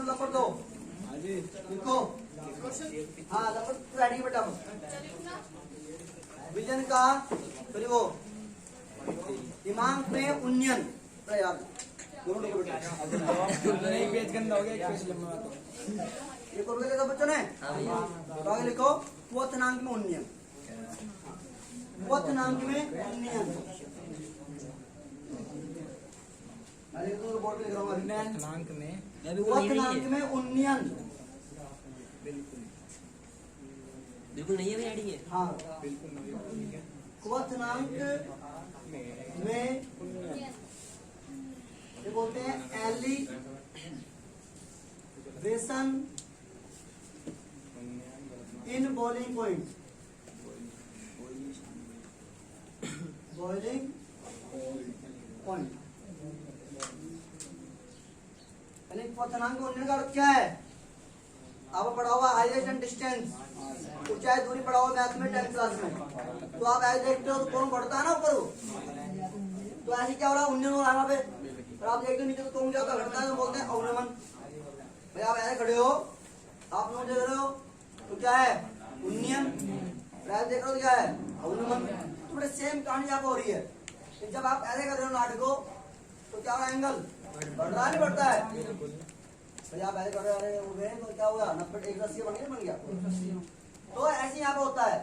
Number 2 लिखो। हाँ number ready बेटा। विजन का फिर वो दिमाग में उन्नयन प्रयास दोनों बेटा। एक पेज गंदा हो गया, एक पेज लंबा तो ये कर लेगा बच्चों ने। तो आगे लिखो क्वथनांक में उन्नयन। क्वथनांक में उन्नयन तो बोर्ड पे लिख रहा हूँ अभी। क्वथनांक में क्वथनांक में उन्नयन बिल्कुल नहीं है रेडी है। हाँ बिल्कुल नहीं है। क्वथनांक में ये बोलते हैं elevation in boiling point. Boiling point यानी क्वथनांक उन्नयन का अर्थ क्या है? आपको पढ़ा हुआ हाईएस्ट एंड डिस्टेंस, ऊंचाई दूरी पढ़ा हुआ मैथ में 10th क्लास में। तो आप ऐसे देखते हो तो कौन बढ़ता है ना ऊपर, तो ऐसे क्या हो रहा है? उन्नयन हो रहा है वहां पे। और आप देखते हो नीचे तो कौन क्या होता है? घटता है तो बोलते हैं अवनमन। भाई आप ऐसे खड़े हो, आप लोग देख रहे हो तो क्या है? उन्नयन। ऐसे देख रहे हो तो क्या है? अवनमन। तो बड़े सेम कहानी यहाँ पे हो रही है। जब आप ऐसे कर रहे हो नाट को तो क्या हो रहा है? एंगल बढ़ रहा है नहीं बढ़ता है? भाई आप ऐसे कर रहे हो हो गए तो क्या हुआ? 90 180 बन गया। तो ऐसे यहाँ पे होता है।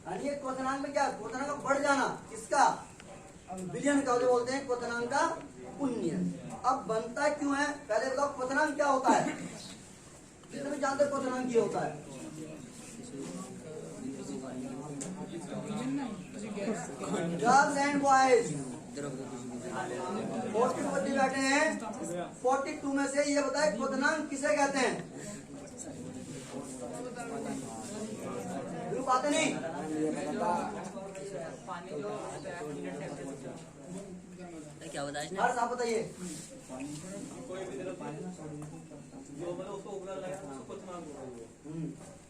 यानी ये क्वथनांक में क्या? क्वथनांक का बढ़ जाना। किसका? विलयन का। जो बोलते हैं क्वथनांक का उन्नयन। अब बनता क्यों है? पहले बताओ क्वथनांक क्या होता है? कितने में जानते क्वथनांक ये होता है? गर्ल्स एंड बॉयज 42 बच्चे बैठे हैं, 42 में से ये बताए क्वथनांक किसे कहते हैं? ग्रुप आते नहीं? क्या बताया इसने? हर साहब बताइए।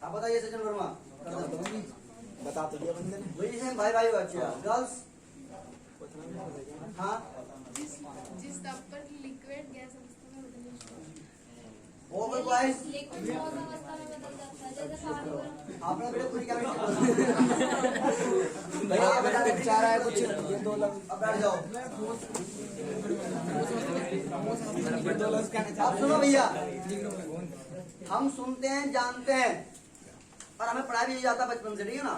आप बताइए सचिन वर्मा। बता तो दिया बंदे ने। वही से भाई भाई बच्चे गर्ल्स। हाँ जिस ताप पर लिक्विड गैस अवस्था में बदल जाता है। ओवर बॉयज लिक्विड ठोस अवस्था में बदल जाता है, जैसे पानी पर। आपने बड़े पूरी क्या चाह रहा है कुछ ये 2 लाख। अब बैठ जाओ। ये 2 लाख कहना चाह आप सुनो भैया, हम सुनते हैं जानते हैं और हमें पढ़ाया भी जाता बचपन से, ठीक है ना,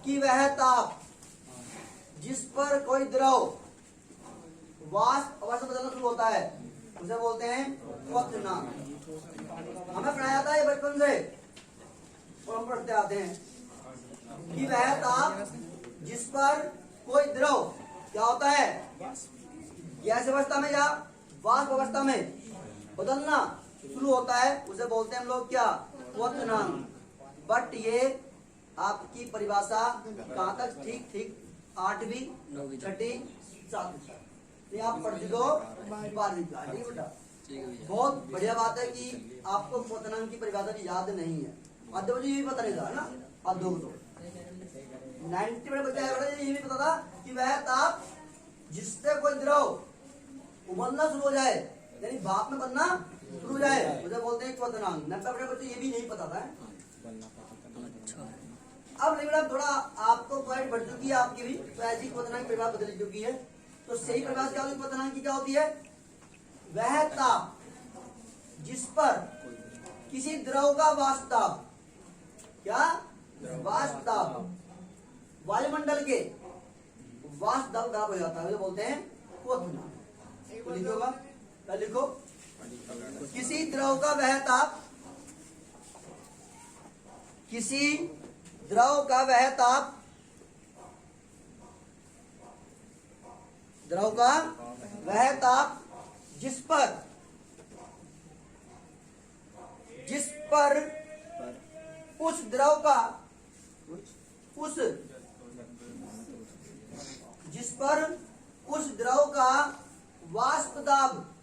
कि वह ताप जिस पर कोई द्रव वाष्प अवस्था बदलना शुरू होता है उसे बोलते हैं क्वथनांक। हमें पढ़ाया जाता है बचपन से और हम पढ़ते आते हैं कि वह ताप जिस पर कोई द्रव क्या होता है? गैस अवस्था में या वाष्प अवस्था में बदलना शुरू होता है उसे बोलते हैं हम लोग क्या? क्वथनांक। बट ये आपकी परिभाषा कहाँ तक? ठीक 8वीं 6ठी 7वीं ये आप पढ़ चुके हो 12वीं का, ठीक है बेटा। बहुत बढ़िया बात है कि आपको क्वथनांक की परिभाषा भी याद नहीं है। आधे बच्चे ये भी पता नहीं था ना, आधे को 90 में बच्चा ये भी पता था कि वह ताप जिससे कोई द्रव उबलना शुरू हो जाए यानी भाप में बनना शुरू हो जाए उसे बोलते हैं क्वथनांक। 90 बच्चे ये भी नहीं पता था। अब लेकिन थोड़ा आपको पॉइंट बढ़ चुकी है आपकी भी, तो ऐसी क्वथनांक की परिभाषा बदल चुकी है। तो सही परिभाषा क्या होती है क्वथनांक की? क्या होती है? वह ताप जिस पर किसी द्रव का वाष्प ताप, क्या वाष्प ताप वायुमंडल के वाष्प दाब गायब हो जाता है उसे बोलते हैं क्वथनांक। तो लिखोगा, लिखो किसी द्रव का वह ताप, किसी द्रव का वह ताप, द्रव का वह ताप जिस पर उस द्रव का जिस पर उस द्रव का वाष्प दाब,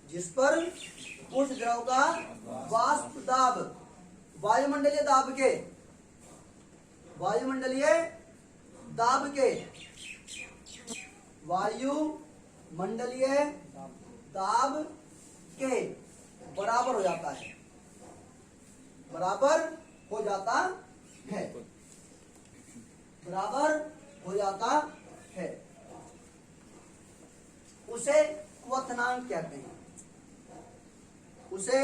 जिस पर उस द्रव का वाष्प दाब वायुमंडलीय दाब के वायुमंडलीय दाब दाब के बराबर हो जाता है, बराबर हो जाता है, बराबर हो जाता है, उसे क्वथनांक कहते हैं, उसे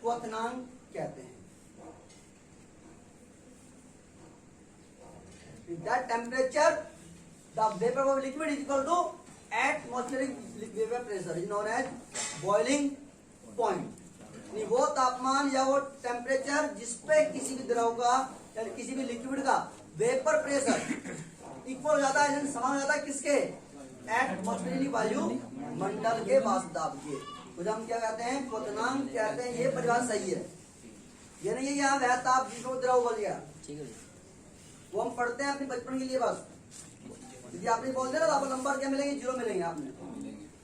क्वथनांक कहते हैं। That temperature the vapor of liquid is equal to atmospheric vapor pressure is known as boiling point। वो तापमान या वो टेम्परेचर जिसपे किसी भी द्रव का या किसी भी लिक्विड का वेपर प्रेशर इक्वल हो जाता है, समान हो जाता है किसके, एटमॉस्फेरिक वायु मंडल के वाष्प दाब के, तो हम क्या कहते हैं, क्वथनांक कहते हैं। ये परिभाषा सही है, ये नहीं है यहाँ वह ताप जिसको द्रव बोल गया, ठीक है। वो हम पढ़ते हैं अपने बचपन के लिए बस। यदि आपने बोल दिया ना तो आपको नंबर क्या मिलेंगे, 0 मिलेंगे आपने।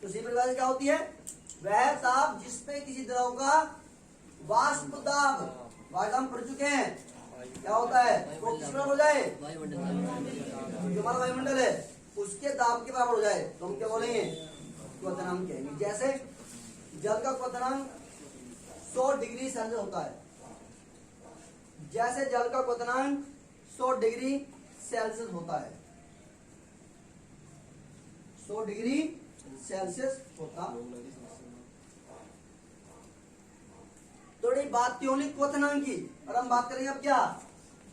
तो सी परिभाषा क्या होती है, वह ताप जिसपे किसी द्रव का वाष्प दाब, वाष्प हम पढ़ चुके हैं क्या होता है, वो किस बराबर हो जाए, वायुमंडल जो हमारा वायुमंडल है उसके दाब के बराबर हो जाए तो हम क्या बोलेंगे, क्वथनांक कहेंगे। जैसे जल का क्वथनांक 100 डिग्री सेल्सियस होता है, जैसे जल का क्वथनांक 100 डिग्री सेल्सियस होता है, 100 डिग्री सेल्सियस होता। थोड़ी बात थी ओनली क्वथनांक की, और हम बात करेंगे अब क्या,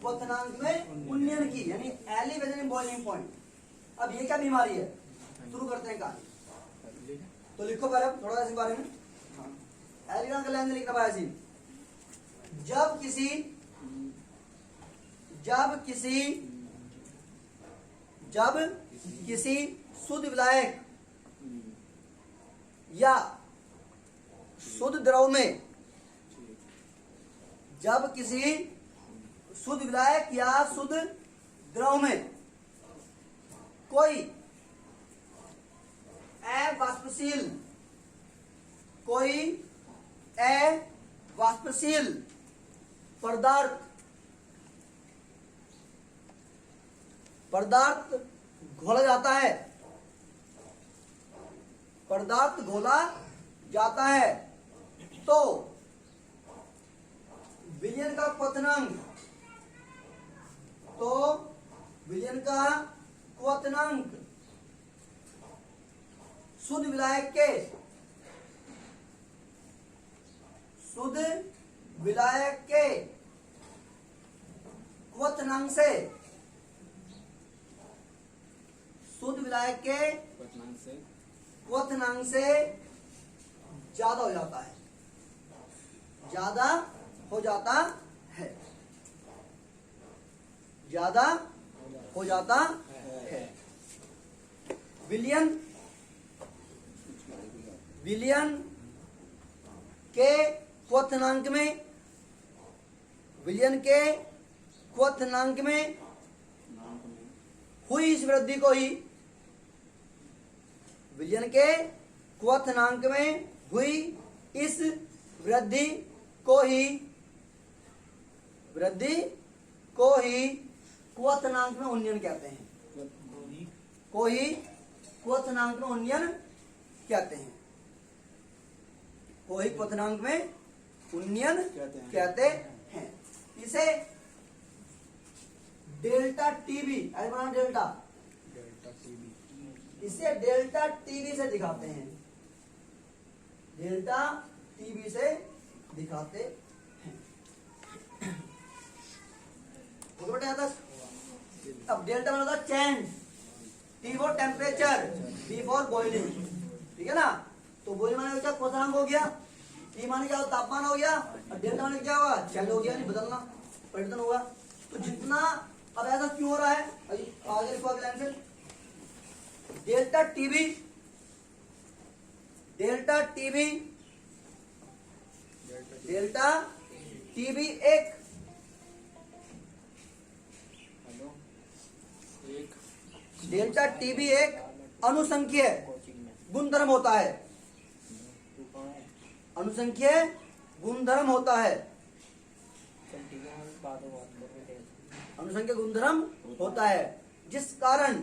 क्वथनांक में उन्नयन की, यानी एलिवेशन इन बॉइलिंग पॉइंट। अब ये क्या बीमारी है, शुरू करते हैं कहानी। तो लिखो पहले थोड़ा सा इस बारे में, एलिवेशन का लाइन लिखना पाया सी। जब किसी शुद्ध विलायक या शुद्ध द्रव में, जब किसी शुद्ध विलायक या शुद्ध द्रव में कोई अवाष्पशील पदार्थ घोला जाता है, पदार्थ घोला जाता है, तो विलयन का क्वथनांक, तो विलयन का क्वथनांक शुद्ध विलायक के क्वथनांक से, शुद्ध विलायक के क्वथनांक से ज्यादा हो जाता है, ज्यादा हो जाता है, ज्यादा हो जाता है। विलयन के क्वथनांक में हुई इस वृद्धि को ही, विलयन के क्वथनांक में हुई इस वृद्धि को ही क्वथनांक में उन्नयन कहते हैं, को ही क्वथनांक में उन्नयन कहते हैं, को ही क्वथनांक में उन्नयन कहते हैं। इसे डेल्टा टीबी, ऐसे बना डेल्टा, इसे डेल्टा टीबी से दिखाते हैं, डेल्टा टीबी से दिखाते हैं। अब डेल्टा मतलब होता change, T for temperature, B for boiling, ठीक है ना। तो बॉइलिंग माने क्या, क्वथनांक हो गया, टी माने क्या, तापमान हो गया, और डेल्टा माने क्या हुआ, चेंज हो गया, नहीं बदलना, परिवर्तन हुआ। तो जितना, अब ऐसा क्यों हो रहा है, आगे लिखो अगले लाइन से, डेल्टा टीबी एक डेल्टा टीबी एक अनुसंख्यीय गुणधर्म होता है, अनुसंख्यीय गुणधर्म होता है, अनुसंख्यीय गुणधर्म होता है, जिस कारण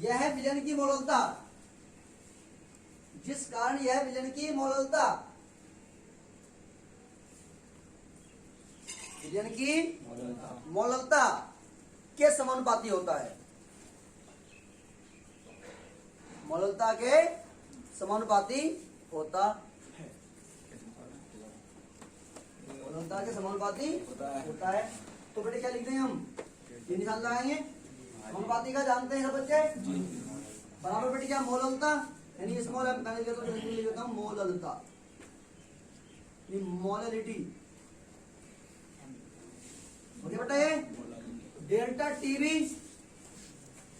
यह है विलयन की मोललता, जिस कारण यह विलयन की मोललता, विलयन की मोललता के समानुपाती होता है, मोललता के समानुपाती होता है, मोललता के समानुपाती होता है। तो बेटे क्या लिखते हैं हम, ये निशान लगाएंगे। समानुपाती का जानते हैं सब बच्चे, बराबर बेटे क्या मोललता, यानी स्मॉल एम मैंने लिख देता हूं मोललता, मोललिटी। ओके बेटा, ये डेल्टा टीवी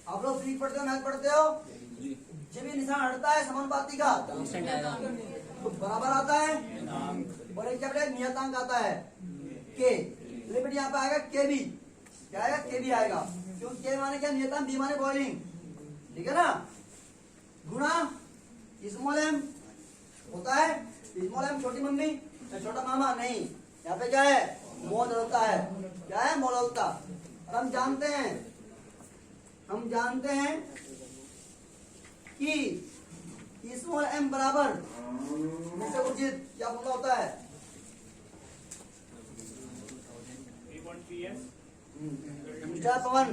आप लोग फिजिक्स पढ़ते हो, मैथ पढ़ते हो, जब ये निशान हटता है समानुपाती का कांस्टेंट आएगा। तो बराबर आता है, और एक क्या बेटा नियतांक आता है के, तो बेटा यहाँ पे आएगा के बी, क्या आएगा के बी आएगा, क्योंकि के माने क्या नियतांक, बी माने बॉइलिंग, ठीक है ना, गुणा स्मॉल एम होता है, स्मॉल एम छोटी मम्मी या छोटा मामा नहीं, यहाँ पे क्या है मोललता है, क्या है मोललता। और हम जानते हैं कि स्मॉल एम बराबर मुझसे उचित क्या फॉर्मूला होता है, मिस्टर पवन,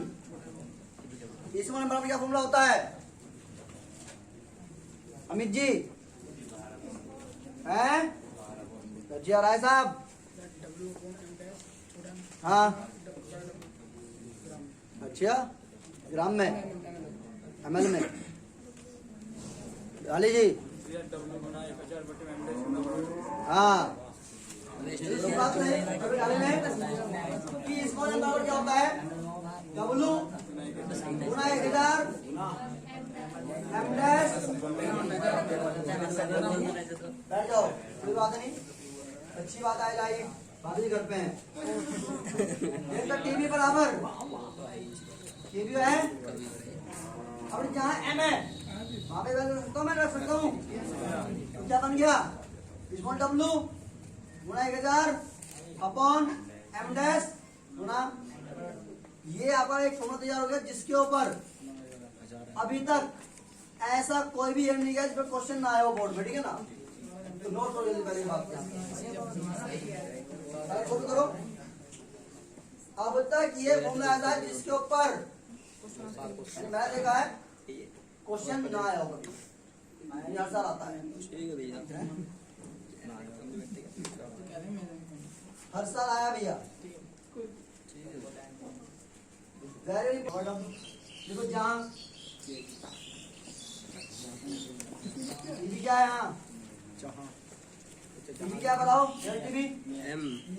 स्मॉल एम बराबर क्या फॉर्मूला होता है, अमित जी हैं, जी राय साहब, हाँ अच्छा, ग्राम में, एमएल में, डाली जी, हाँ बात नहीं, अभी डाली में कि स्मॉल एम बराबर क्या होता है, डब्लू गुणा 1000 एम डैश, बैठ जाओ, कोई बात नहीं, अच्छी बात है, लाई भाभी घर पे हैं, एक तो टीवी बराबर टीवी है, अब जहाँ एम है वहां पे वैल्यू रख सकता हूँ, मैं रख सकता हूँ, तो क्या बन गया स्मॉल डब्लू गुणा 1000 अपॉन एम डैश गुणा, ये आप एक फॉर्मूला तैयार हो गया जिसके ऊपर अभी तक ऐसा कोई भी नहीं गया जिस पर क्वेश्चन ना आया हो बोर्ड में, ठीक है ना, तो नोट करो जल्दी पहले बात करो। अब तक ये फॉर्मूला ऐसा है जिसके ऊपर मैंने देखा है क्वेश्चन ना आया होगा, हर साल आता है, हर साल आया भैया, वेरी इंपॉर्टेंट। देखो जहाँ टीवी क्या है, यहाँ टीवी क्या बताओ, टीवी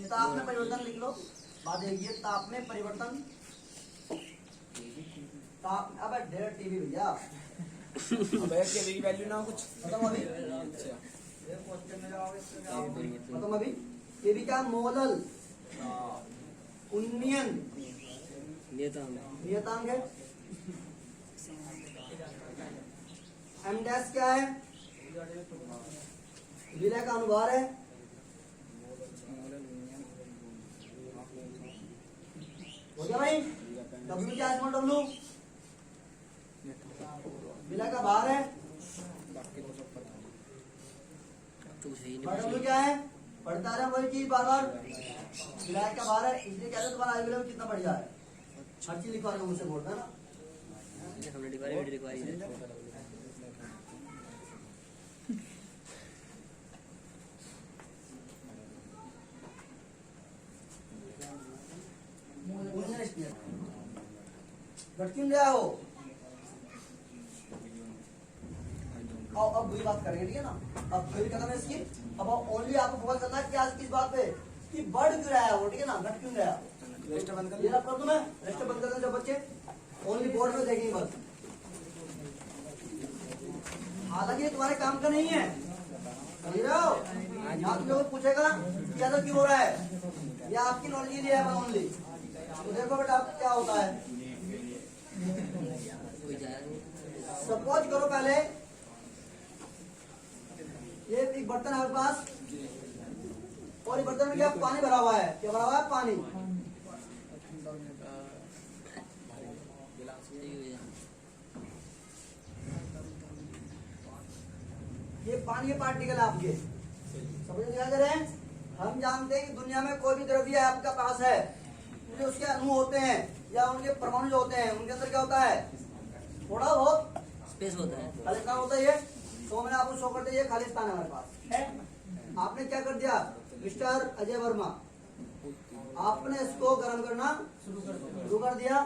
ताप में परिवर्तन लिख लो, बात देखिए ताप में परिवर्तन, ताप, अब डेढ़ टीवी भैया, अब एक के वैल्यू ना कुछ खत्म अभी, खत्म अभी, ये भी क्या मोलल उन्नयन नियतांक है, एम डैश क्या है, विलय का अनुभार है, हो गया भाई, डब्ल्यू क्या है, स्मॉल डब्ल्यू विलय का भार है, डब्ल्यू क्या है, पढ़ता रहे वही चीज बार बार, विलय का भार है, इसलिए कहते हैं तुम्हारा आई विलय कितना बढ़िया है, हर चीज लिखवा के मुझसे बोलता है ना, हमने डिवाइड रिक्वायर्ड है। क्यों ले आओ, अब बुरी बात करेंगे, ठीक है ना, अब फिर खत्म है इसकी, अब ओनली आपको फोकस करना है कि आज किस बात पे, कि बढ़ क्यों रहा है वो, ठीक है ना, घट क्यों रहा है, रजिस्टर बंद कर, ये प्रॉब्लम है, रजिस्टर बंद कर दो जब बच्चे ओनली बोर्ड में देखेंगे बस, हालांकि ये तुम्हारे काम का नहीं है, समझ रहे हो, यहाँ तुम लोग पूछेगा कि ऐसा क्यों हो रहा है, ये आपकी नॉलेज के लिए है ओनली, तो देखो बेटा आप क्या होता है, सपोज करो पहले ये एक बर्तन है हमारे पास, और ये बर्तन में क्या पानी भरा हुआ है, क्या भरा हुआ है पानी, पानी के पार्टिकल आपके समझ क्या कर रहे हैं। हम जानते हैं कि दुनिया में कोई भी द्रव्य आपका पास है, जो उसके अणु होते हैं या उनके परमाणु जो होते हैं, उनके अंदर क्या होता है, थोड़ा बहुत स्पेस होता है। खालिस्तान होता है। ये तो मैंने आपको शो कर दिया, ये खालिस्तान है हमारे पास है। आपने क्या कर दिया मिस्टर अजय वर्मा, आपने इसको गर्म करना शुरू कर दिया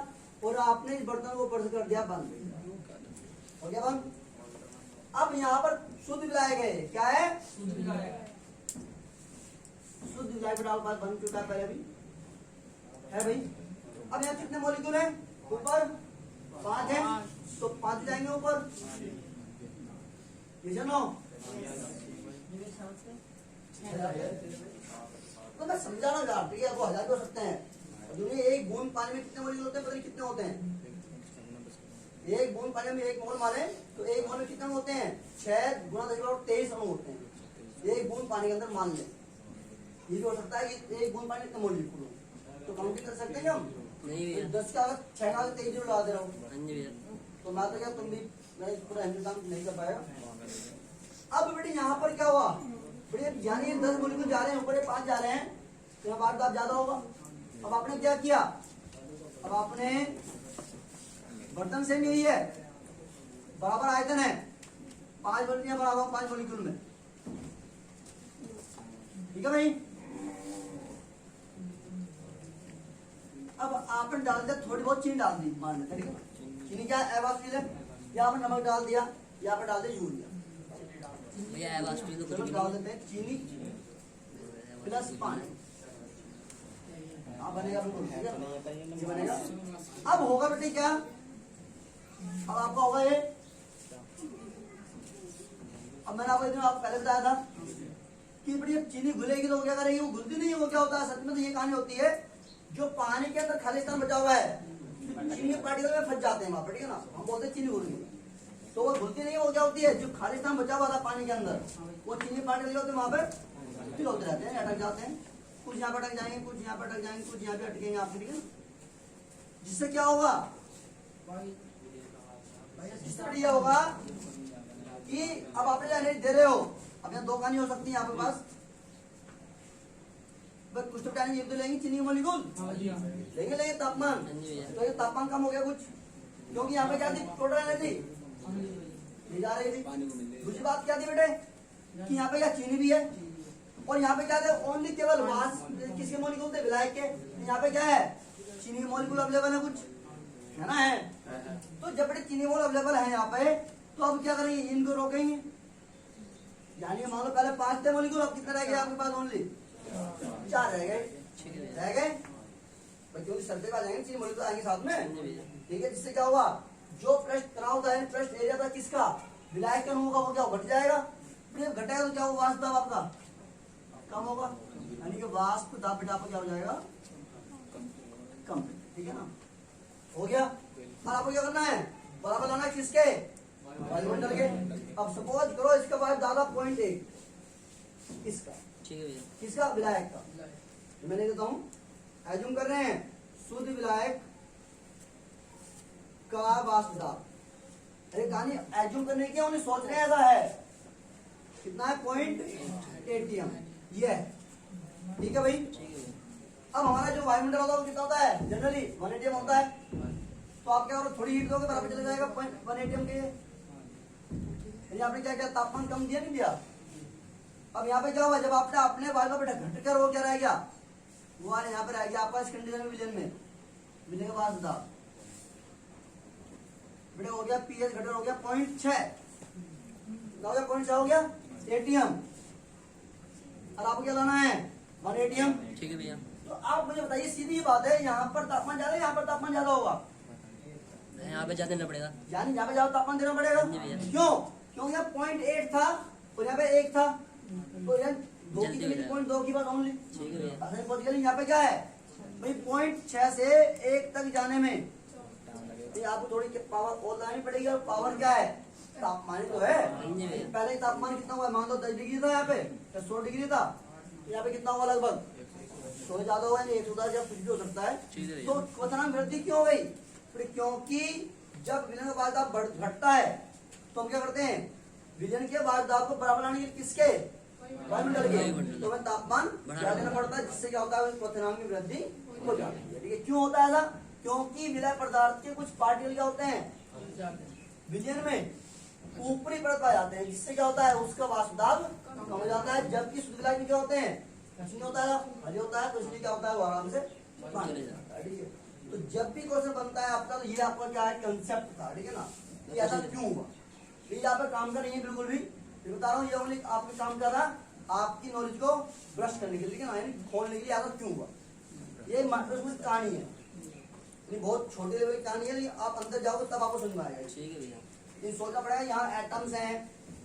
और आपने इस बर्तन को ऊपर से कर दिया बंद, हो गया बंद। अब यहाँ पर शुद्ध विलायक है, क्या है शुद्ध विलायक पास बन चुका है पहले भी है भाई। अब यहाँ कितने मॉलिक्यूल हैं, ऊपर 5 है, तो 5 जाएंगे ऊपर, ये नो तो मैं समझाना चाह रही है, आपको 1000 हो सकते हैं। दुनिया एक बूंद पानी में कितने मोल होते हैं, पता नहीं कितने होते हैं। एक बूंद पानी में 1 मोल मारे तो 1 मोल में कितने होते हैं, 6 गुणा 10⁻23 अणु होते हैं। एक बूंद पानी के अंदर मान लें, ये भी हो सकता है कि 1 बूंद पानी कितने मोलिक्यूल हो, तो काउंटिंग कर सकते हैं हम नहीं भैया। 10 का 6 का 23 जीरो लगा दे रहा हूँ, हाँ जी भैया। तो मैं तो क्या तुम भी मैं पूरा हिंदुस्तान नहीं कर पाएगा। अब बेटे यहाँ पर क्या हुआ, बड़े यानी 10 मोलिक्यूल जा रहे हैं ऊपर, 5 जा रहे हैं, तो यहाँ बात ज्यादा होगा। अब आपने क्या किया, अब आपने बर्तन से नहीं है, बराबर आयतन है, 5 बर्तन बना रहा हूँ 5 मोलिक्यूल में, ठीक है भाई। अब आपने डाल दिया थोड़ी बहुत चीनी डाल दी, मान लेते ठीक है। चीनी क्या एवास्टिल है, यहाँ पर नमक डाल दिया, यहाँ पर डाल दिया यूरिया, भैया एवास्टिल तो कुछ चलो भी डाल नहीं। देते हैं चीनी प्लस पानी, हाँ बनेगा बिल्कुल, ठीक है ये बनेगा। अब होगा बेटे क्या, अब आपका होगा ये, अब मैंने आपको इतना आप पहले बताया था कि बेटे चीनी घुलेगी तो वो क्या करेगी, वो घुलती नहीं है, वो क्या होता है सच में तो ये कहानी होती है, जो पानी के अंदर खालिस्तान बचा हुआ है चीनी के पार्टिकल में फंस जाते हैं वहां पर, ठीक है ना, हम बोलते हैं चीनी घुल गई, तो वो घुलती नहीं है, वो क्या होती है, जो खालिस्तान बचा हुआ था पानी के अंदर, वो चीनी पार्टिकल होते हैं वहां पर स्थिर होते रहते हैं, अटक जाते हैं, कुछ यहाँ पर अटक जाएंगे, कुछ यहाँ पर अटक जाएंगे, कुछ यहाँ पे अटकेंगे आपके, ठीक है। जिससे क्या होगा, जिससे यह होगा कि अब आप एनर्जी दे रहे हो, अब यहाँ 2 कहानी हो सकती है आपके पास, बस कुछ तो टाइम ये तो लेंगे चीनी मोलिक्यूल लेंगे तापमान, तो ये तापमान कम हो गया कुछ, क्योंकि यहाँ पे क्या थी टोटल एनर्जी ले जा रही थी। दूसरी बात क्या थी बेटे कि यहाँ पे क्या चीनी भी है, और यहाँ पे क्या थे ओनली केवल वाष्प किसके मोलिक्यूल थे, विलायक के, यहाँ पे क्या है चीनी मोलिक्यूल अवेलेबल है कुछ, है ना है। तो जब बेटे चीनी मोल अवेलेबल है यहाँ पे, तो अब क्या करेंगे, इनको रोकेंगे, यानी मान लो पहले 5 थे मोलिक्यूल, अब कितने रह गए आपके पास, ओनली 4 रह गए, क्योंकि सर्दे का जाएंगे चीनी मोलिक्यूल आएंगे साथ में, ठीक है। जिससे क्या हुआ, जो पृष्ठ तनाव था पृष्ठ एरिया था किसका, विलायक के अणुओं का, वो क्या घट जाएगा, जब घटेगा तो क्या होगा, वाष्प दाब आपका कम होगा, यानी कि वाष्प दाब बेटा आपका क्या हो जाएगा, कम, ठीक है ना, हो गया। अब आपको क्या करना है, बराबर लाना किसके, वायुमंडल के। अब सपोज करो इसका बाद ज्यादा 0.1 किसका, ठीक है भैया। किसका, विलायक का, तो मैंने कहता हूँ एज्यूम कर रहे हैं शुद्ध विलायक का वाष्प दाब, अरे कहानी एज्यूम करने की उन्हें सोच रहे हैं ऐसा है, कितना है 0.8 atm, ये है, ठीक है भाई। अब हमारा जो वायुमंडल होता है वो कितना होता है, जनरली 1 atm होता है, तो आप क्या करो थोड़ी हीट दोगे बराबर चला जाएगा 1 atm के, यहाँ पे क्या क्या तापमान कम दिया नहीं दिया। अब यहाँ पे क्या हुआ, जब आपने अपने वायु पे घट कर वो क्या रह गया, वो वाले यहाँ पे रह गया आपका इस कंडीशन में विजन में मिलने के बाद दाब बेटे हो गया, पीएच घटर हो गया 0.6, हो गया 0.6 हो गया एटीएम, और आपको क्या लाना है 1 एटीएम, ठीक है भैया। तो आप मुझे बताइए सीधी बात है, यहाँ पर तापमान ज्यादा है, यहाँ पर तापमान ज्यादा होगा, यहाँ पे ज्यादा देना पड़ेगा, यानी यहाँ पे ज्यादा तापमान देना पड़ेगा, जी भैया। क्यों, क्योंकि यहाँ 0.8 था और यहाँ पे 1 था, तो यहाँ 2 की जल्दी हो जगह जाएगा। 0.2 की बात ओनली, ठीक है भैया। असल पहुंच गया। यहाँ पे क्या है भाई 0.6 से 1 तक जाने में तो आपको थोड़ी पावर और लानी पड़ेगी, और पावर क्या है, तापमान ही तो है। जी भैया। पहले ही तापमान कितना हुआ, मान लो 10 डिग्री था यहाँ पे, 100 डिग्री था, यहाँ पे कितना हुआ लगभग 100 ज्यादा हुआ, 110 या कुछ भी हो सकता है। ठीक है भैया। तो क्वथनांक वृद्धि क्यों हो गई, क्योंकि जब विलयन का बाद घटता है तो हम क्या करते हैं, विलयन के बाद दाब को बराबर लाने के लिए किसके वायुमंडल के, वायुमंडल। तो हमें तापमान बढ़ाना बढ़ा देना पड़ता है, जिससे क्या होता है क्वथनांक में वृद्धि हो जाती है। ठीक है, क्यों होता है ऐसा? क्योंकि विलय पदार्थ के कुछ पार्टिकल क्या होते हैं विलयन में ऊपरी परत आ जाते हैं, जिससे क्या होता है उसका वाष्प दाब कम हो जाता है, जबकि शुद्ध विलायक में क्या होते हैं कुछ नहीं होता है, खाली होता है, तो इसलिए क्या होता है वो आराम से बाहर निकल जाता है। ठीक है, तो जब भी क्वेश्चन बनता है आपका, तो ये आपका क्या है कंसेप्ट था। ठीक है ना, ये ऐसा क्यों हुआ, ये यहाँ पे काम कर रही है बिल्कुल भी, ये बता रहा हूँ, ये ओनली आपके काम कर रहा है आपकी नॉलेज को ब्रश करने के लिए, ठीक है ना, यानी खोलने के लिए ऐसा क्यों हुआ, ये उसमें कहानी है, ये बहुत छोटे लेवल की कहानी है, लेकिन आप अंदर जाओगे तब आपको समझ में आएगा। ठीक है भैया। इन सोचना पड़ेगा, यहाँ एटम्स हैं,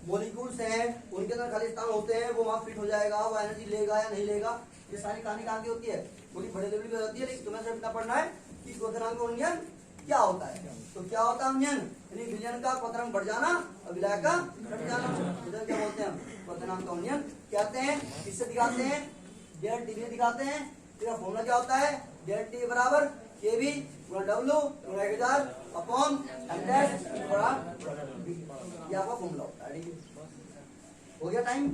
मॉलिक्यूल्स हैं, उनके अंदर खाली स्थान होते हैं, वो वहाँ फिट हो जाएगा, वो एनर्जी लेगा या नहीं लेगा, ये सारी कहानी कहाँ की होती है, थोड़ी बड़े लेवल की होती है, लेकिन तुम्हें सिर्फ इतना पढ़ना है कि क्वथनांक उन्नयन क्या होता है। तो क्या होता है उन्नयन, यानी विलयन का क्वथनांक बढ़ जाना और विलय का घट जाना, इधर क्या बोलते हैं क्वथनांक का उन्नयन कहते हैं। इससे दिखाते हैं डेल्टा टी दिखाते हैं, इसका फॉर्मूला क्या होता है, डेल्टा टी बराबर केवी गुणा डब्ल्यू गुणा 1000 अपॉन एमडेस गुणा ये आपका फॉर्मूला होता है। ठीक है, हो गया टाइम।